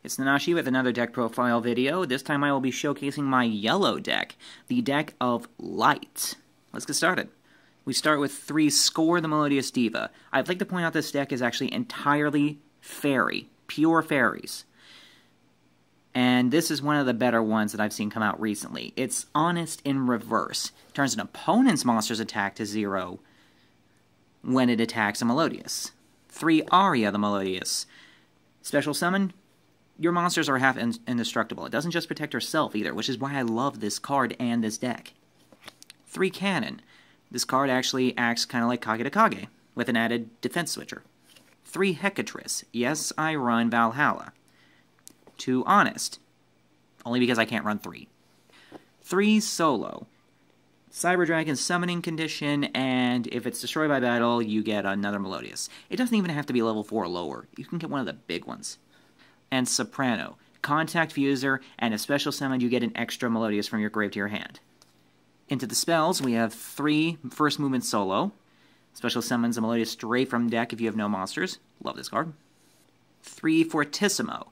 It's Nanashi with another deck profile video. This time I will be showcasing my yellow deck, the deck of Light. Let's get started. We start with 3 Score the Melodious Diva. I'd like to point out this deck is actually entirely fairy, pure fairies. And this is one of the better ones that I've seen come out recently. It's honest in reverse. Turns an opponent's monster's attack to 0 when it attacks a Melodious. 3 Aria the Melodious. Special summon, your monsters are half indestructible. It doesn't just protect herself either, which is why I love this card and this deck. 3 Cannon. This card actually acts kind of like Kage to Kage, with an added defense switcher. 3 Hecatrice. Yes, I run Valhalla. 2 Honest. Only because I can't run 3. 3 Solo. Cyber Dragon summoning condition, and if it's destroyed by battle, you get another Melodious. It doesn't even have to be level 4 or lower. You can get one of the big ones. And Soprano. Contact Fuser, and if special summoned, you get an extra Melodious from your grave to your hand. Into the spells, we have 3 First Movement Solo. Special summons a Melodious straight from deck if you have no monsters. Love this card. 3 Fortissimo.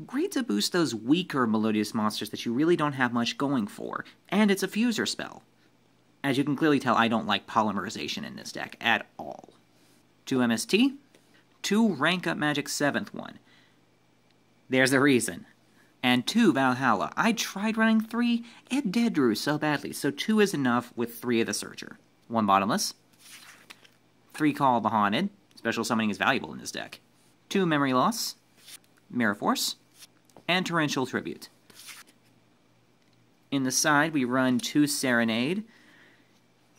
Great to boost those weaker Melodious monsters that you really don't have much going for. And it's a Fuser spell. As you can clearly tell, I don't like polymerization in this deck at all. 2 MST. 2 Rank Up Magic 7th one. There's a reason. And 2 Valhalla. I tried running 3, it dead drew so badly, so 2 is enough with 3 of the Searcher. 1 Bottomless. 3 Call of the Haunted. Special summoning is valuable in this deck. 2 Memory Loss. Mirror Force. And Torrential Tribute. In the side, we run 2 Serenade.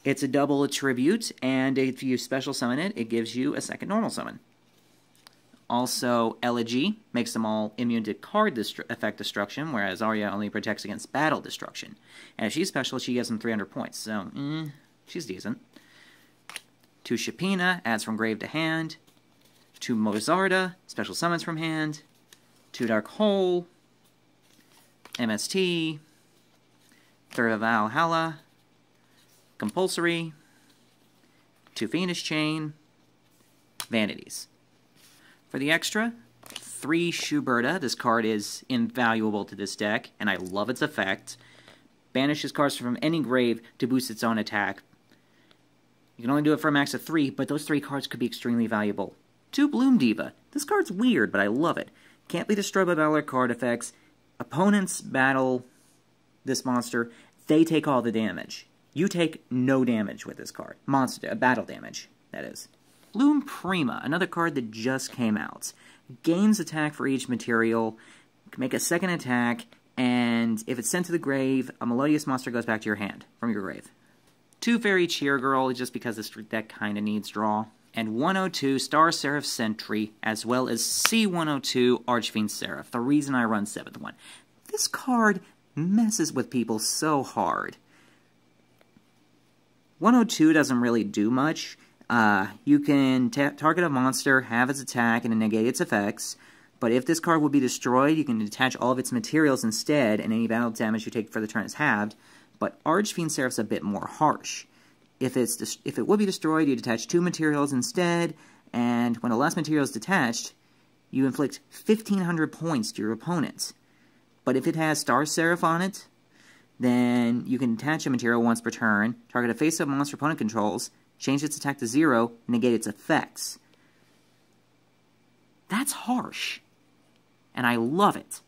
It's a double tribute, and if you special summon it, it gives you a second normal summon. Also, Elegy makes them all immune to card effect destruction, whereas Arya only protects against battle destruction. And if she's special, she gives them 300 points, so, she's decent. 2 Shapina, adds from grave to hand. 2 Mozarda, special summons from hand. 2 Dark Hole. MST. 3 Valhalla. Compulsory. 2 Fiendish Chain. Vanities. For the extra, 3 Schuberta. This card is invaluable to this deck, and I love its effect. Banishes cards from any grave to boost its own attack. You can only do it for a max of 3, but those 3 cards could be extremely valuable. 2 Bloom Diva. This card's weird, but I love it. Can't be destroyed by battle or card effects. Opponents battle this monster. They take all the damage. You take no damage with this card. Battle damage, that is. Bloom Prima, another card that just came out. Gains attack for each material, can make a second attack, and if it's sent to the grave, a Melodious monster goes back to your hand, from your grave. 2 Fairy Cheer Girl, just because this deck kinda needs draw. And 102 Star Seraph Sentry, as well as C102 Archfiend Seraph, the reason I run 7th one. This card messes with people so hard. 102 doesn't really do much. You can target a monster, have its attack, and negate its effects, but if this card would be destroyed, you can detach all of its materials instead, and any battle damage you take for the turn is halved, but Archfiend Seraph's a bit more harsh. If it would be destroyed, you detach 2 materials instead, and when the last material is detached, you inflict 1,500 points to your opponent. But if it has Star Seraph on it, then you can detach a material once per turn, target a face-up monster opponent controls, change its attack to 0, and negate its effects. That's harsh. And I love it.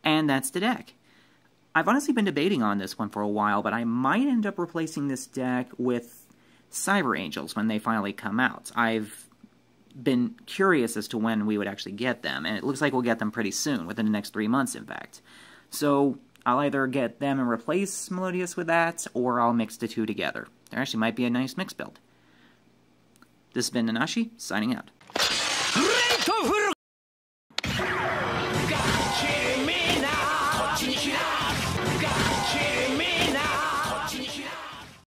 And that's the deck. I've honestly been debating on this one for a while, but I might end up replacing this deck with Cyber Angels when they finally come out. I've been curious as to when we would actually get them, and it looks like we'll get them pretty soon, within the next 3 months, in fact. So I'll either get them and replace Melodious with that, or I'll mix the 2 together. There actually might be a nice mix build. This has been Nanashi, signing out.